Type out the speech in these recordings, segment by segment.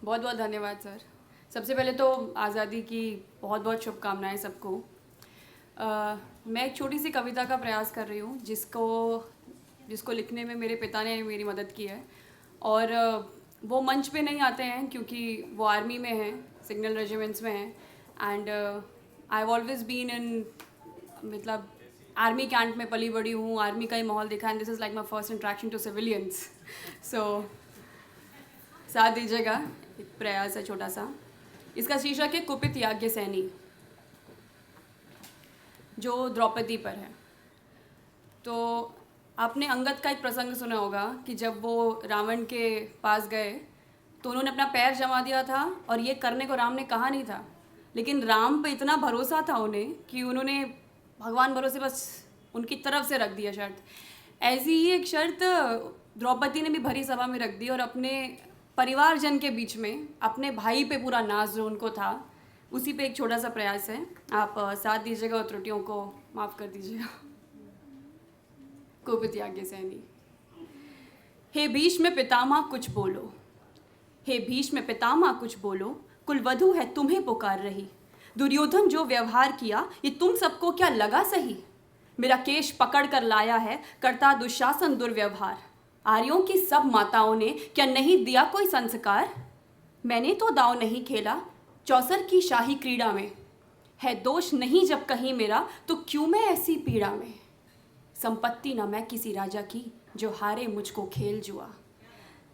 बहुत बहुत धन्यवाद सर। सबसे पहले तो आज़ादी की बहुत बहुत शुभकामनाएं सबको। मैं एक छोटी सी कविता का प्रयास कर रही हूँ जिसको जिसको लिखने में मेरे पिता ने मेरी मदद की है। और वो मंच पे नहीं आते हैं क्योंकि वो आर्मी में हैं, सिग्नल रेजिमेंट्स में हैं। And I have always been in, मतलब आर्मी कैंप में पली बड़ी हूँ, आर्मी का ही माहौल देखा, and this is like my first interaction to civilians. So साथ दीजिएगा, एक प्रयास है छोटा सा। इसका शीर्षक है कुपित याज्ञ सैनी, जो द्रौपदी पर है। तो आपने अंगद का एक प्रसंग सुना होगा कि जब वो रावण के पास गए तो उन्होंने अपना पैर जमा दिया था और ये करने को राम ने कहा नहीं था, लेकिन राम पे इतना भरोसा था उन्हें कि उन्होंने भगवान भरोसे बस उनकी तरफ से रख दिया शर्त। ऐसी ही एक शर्त द्रौपदी ने भी भरी सभा में रख दी और अपने परिवारजन के बीच में अपने भाई पे पूरा नाज जो उनको था, उसी पे एक छोटा सा प्रयास है। आप साथ दीजिएगा और त्रुटियों को माफ़ कर दीजिएगा। कुपित याज्ञ सैनी। हे भीष्म पितामह कुछ बोलो, हे भीष्म पितामह कुछ बोलो, कुलवधू है तुम्हें पुकार रही। दुर्योधन जो व्यवहार किया ये तुम सबको क्या लगा सही। मेरा केश पकड़ कर लाया है करता दुशासन दुर्व्यवहार। आर्यों की सब माताओं ने क्या नहीं दिया कोई संस्कार। मैंने तो दाव नहीं खेला चौसर की शाही क्रीड़ा में। है दोष नहीं जब कहीं मेरा तो क्यों मैं ऐसी पीड़ा में। संपत्ति न मैं किसी राजा की जो हारे मुझको खेल जुआ।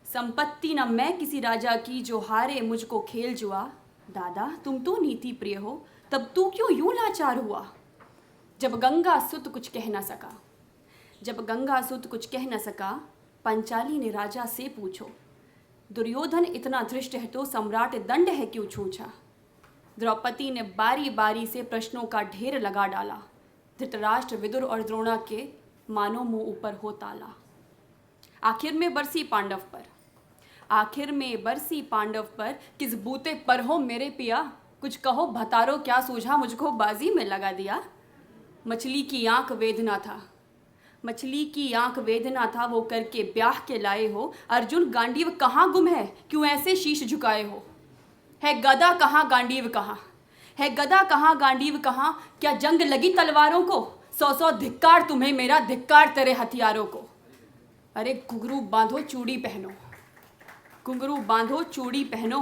संपत्ति न मैं किसी राजा की जो हारे मुझको खेल जुआ। दादा तुम तो नीति प्रिय हो तब तू क्यों यूं लाचार हुआ। जब गंगा सुत कुछ कह न सका, जब गंगा सुत कुछ कह न सका, पंचाली ने राजा से पूछो। दुर्योधन इतना धृष्ट है तो सम्राट दंड है क्यों छूछा। द्रौपदी ने बारी बारी से प्रश्नों का ढेर लगा डाला। धृतराष्ट्र विदुर और द्रोणा के मानो मुंह ऊपर हो ताला। आखिर में बरसी पांडव पर, आखिर में बरसी पांडव पर, किस बूते पर हो मेरे पिया। कुछ कहो भतारो क्या सूझा मुझको बाजी में लगा दिया। मछली की आंख वेदना था, मछली की आंख वेदना था वो करके ब्याह के लाए हो। अर्जुन गांडीव कहाँ गुम है क्यों ऐसे शीश झुकाए हो। है गदा कहाँ गांडीव कहाँ, है गदा कहाँ गांडीव कहाँ। क्या जंग लगी तलवारों को, सौ सौ धिक्कार तुम्हें मेरा धिक्कार तेरे हथियारों को। अरे घुंघरू बांधो चूड़ी पहनो, घुंघरू बांधो चूड़ी पहनो,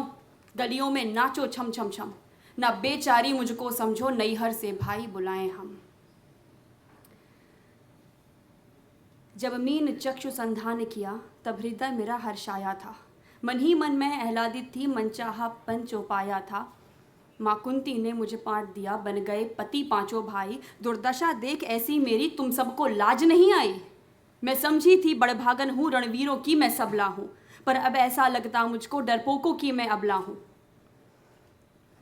गलियों में नाचो छम छम छम। ना बेचारी मुझको समझो नैहर से भाई बुलाएं हम। जब मीन चक्षु संधान किया तब हृदय मेरा हर्षाया था। मन ही मन में आह्लादित थी मनचाहा पंच उपाया था। माँ कुंती ने मुझे पांट दिया बन गए पति पांचों भाई। दुर्दशा देख ऐसी मेरी तुम सबको लाज नहीं आई। मैं समझी थी बड़भागन हूँ रणवीरों की मैं सबला हूँ, पर अब ऐसा लगता मुझको डरपोकों की मैं अबला हूँ।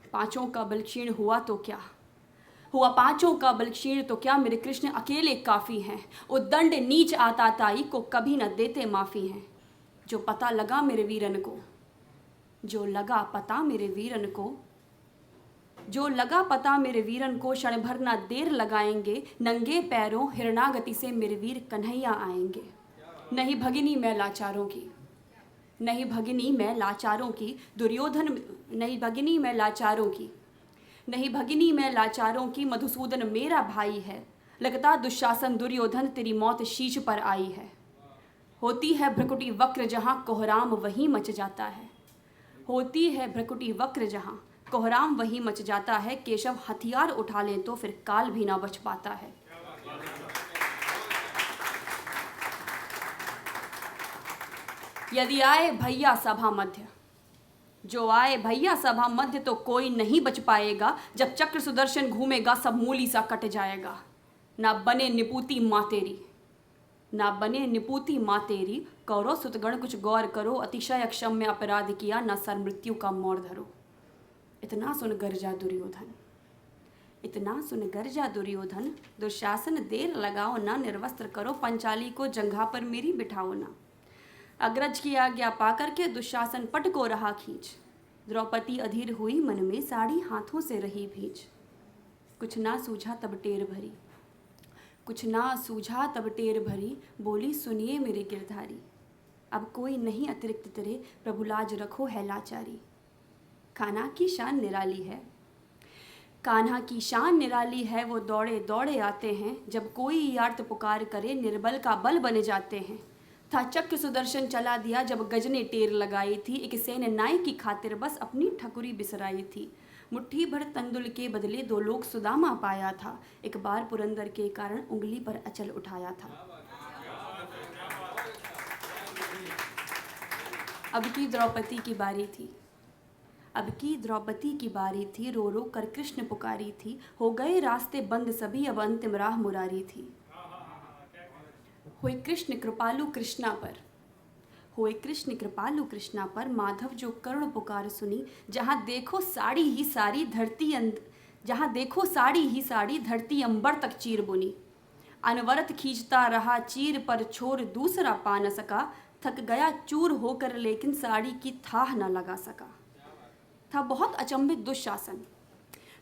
पांचों का बल क्षीण हुआ तो क्या हुआ, पांचों का बल क्षीण तो क्या, मेरे कृष्ण अकेले काफ़ी हैं। उद्दंड नीच आताताई को कभी न देते माफ़ी हैं। जो पता लगा मेरे वीरन को, जो लगा पता मेरे वीरन को, जो लगा पता मेरे वीरन को, क्षण भर ना देर लगाएंगे। नंगे पैरों हिरणागति से मेरे वीर कन्हैया आएंगे। नहीं भगिनी मैं लाचारों की, नहीं भगिनी मैं लाचारों की, दुर्योधन नहीं भगिनी मैं लाचारों की, नहीं भगिनी मैं लाचारों की। मधुसूदन मेरा भाई है, लगता दुशासन दुर्योधन तेरी मौत शीश पर आई है। होती है भ्रकुटी वक्र जहाँ कोहराम वहीं मच जाता है, होती है भ्रकुटी वक्र जहाँ कोहराम वहीं मच जाता है। केशव हथियार उठा लें तो फिर काल भी ना बच पाता है। यदि आए भैया सभा मध्य, जो आए भैया सभा मध्य तो कोई नहीं बच पाएगा। जब चक्र सुदर्शन घूमेगा सब मूली सा कट जाएगा। ना बने निपूती माँ तेरी, ना बने निपूती माँ तेरी। कौरव सुतगण कुछ गौर करो, अतिशय अक्षम में अपराध किया, न सर मृत्यु का मोर धरो। इतना सुन गर्जा दुर्योधन, इतना सुन गर्जा दुर्योधन। दुशासन देर लगाओ ना, निर्वस्त्र करो पंचाली को, जंघा पर मेरी बिठाओ ना। अग्रज की आज्ञा पाकर के दुशासन पट को रहा खींच। द्रौपदी अधीर हुई मन में, साड़ी हाथों से रही भींच। कुछ ना सूझा तब टेर भरी, कुछ ना सूझा तब टेर भरी। बोली सुनिए मेरे गिरधारी, अब कोई नहीं अतिरिक्त तेरे, प्रभु लाज रखो है लाचारी। कान्हा की शान निराली है। कान्हा की शान निराली है, वो दौड़े दौड़े आते हैं, जब कोई आर्त पुकार करे निर्बल का बल बने जाते हैं। था चक्र सुदर्शन चला दिया, जब गज ने टेर लगाई थी, एक सेन नाई की खातिर बस अपनी ठकुरी बिसराई थी। मुट्ठी भर तंदुल के बदले 2 लोग सुदामा पाया था, एक बार पुरंदर के कारण उंगली पर अचल उठाया था। अब की द्रौपदी की बारी थी, अब की द्रौपदी की बारी थी, रो रो कर कृष्ण पुकारी थी, हो गए रास्ते बंद सभी, अब अंतिम राह मुरारी थी। हुए कृष्ण कृपालु कृष्णा पर, हुए कृष्ण कृपालु कृष्णा पर, माधव जो करुण पुकार सुनी, जहाँ देखो साड़ी ही साड़ी धरती जहाँ देखो साड़ी ही साड़ी धरती अंबर तक चीर बुनी। अनवरत खींचता रहा चीर पर छोर दूसरा पा न सका, थक गया चूर होकर लेकिन साड़ी की थाह न लगा सका। था बहुत अचंभित दुशासन,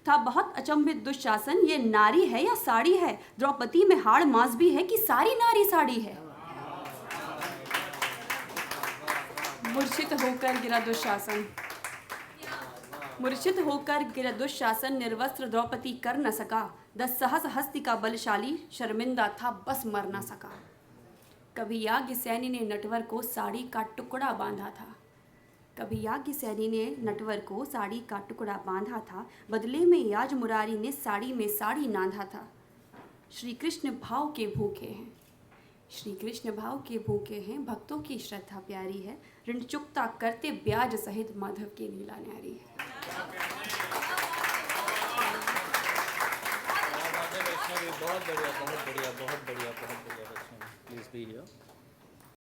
था बहुत अचंभित दुशासन, ये नारी है या साड़ी है? द्रौपदी में हाड़ मांस भी है कि सारी नारी साड़ी है? मूर्छित होकर गिरा दुशासन, मूर्छित होकर गिरा दुशासन, निर्वस्त्र द्रौपदी कर न सका, 10 सहस्र हस्ती का बलशाली शर्मिंदा था बस मर न सका। कभी याज्ञ सैनी ने नटवर को साड़ी का टुकड़ा बांधा था, कभी याज्ञ सैनी ने नटवर को साड़ी का टुकड़ा बांधा था, बदले में याज मुरारी ने साड़ी में साड़ी नांधा था। श्री कृष्ण भाव के भूखे हैं, श्री कृष्ण भाव के भूखे हैं, भक्तों की श्रद्धा प्यारी है, ऋण चुकता करते ब्याज सहित माधव की लीला न्यारी है। बहुत बढ़िया, बहुत बढ़िया, बहुत बढ़िया, बहुत बढ़िया। Please be here.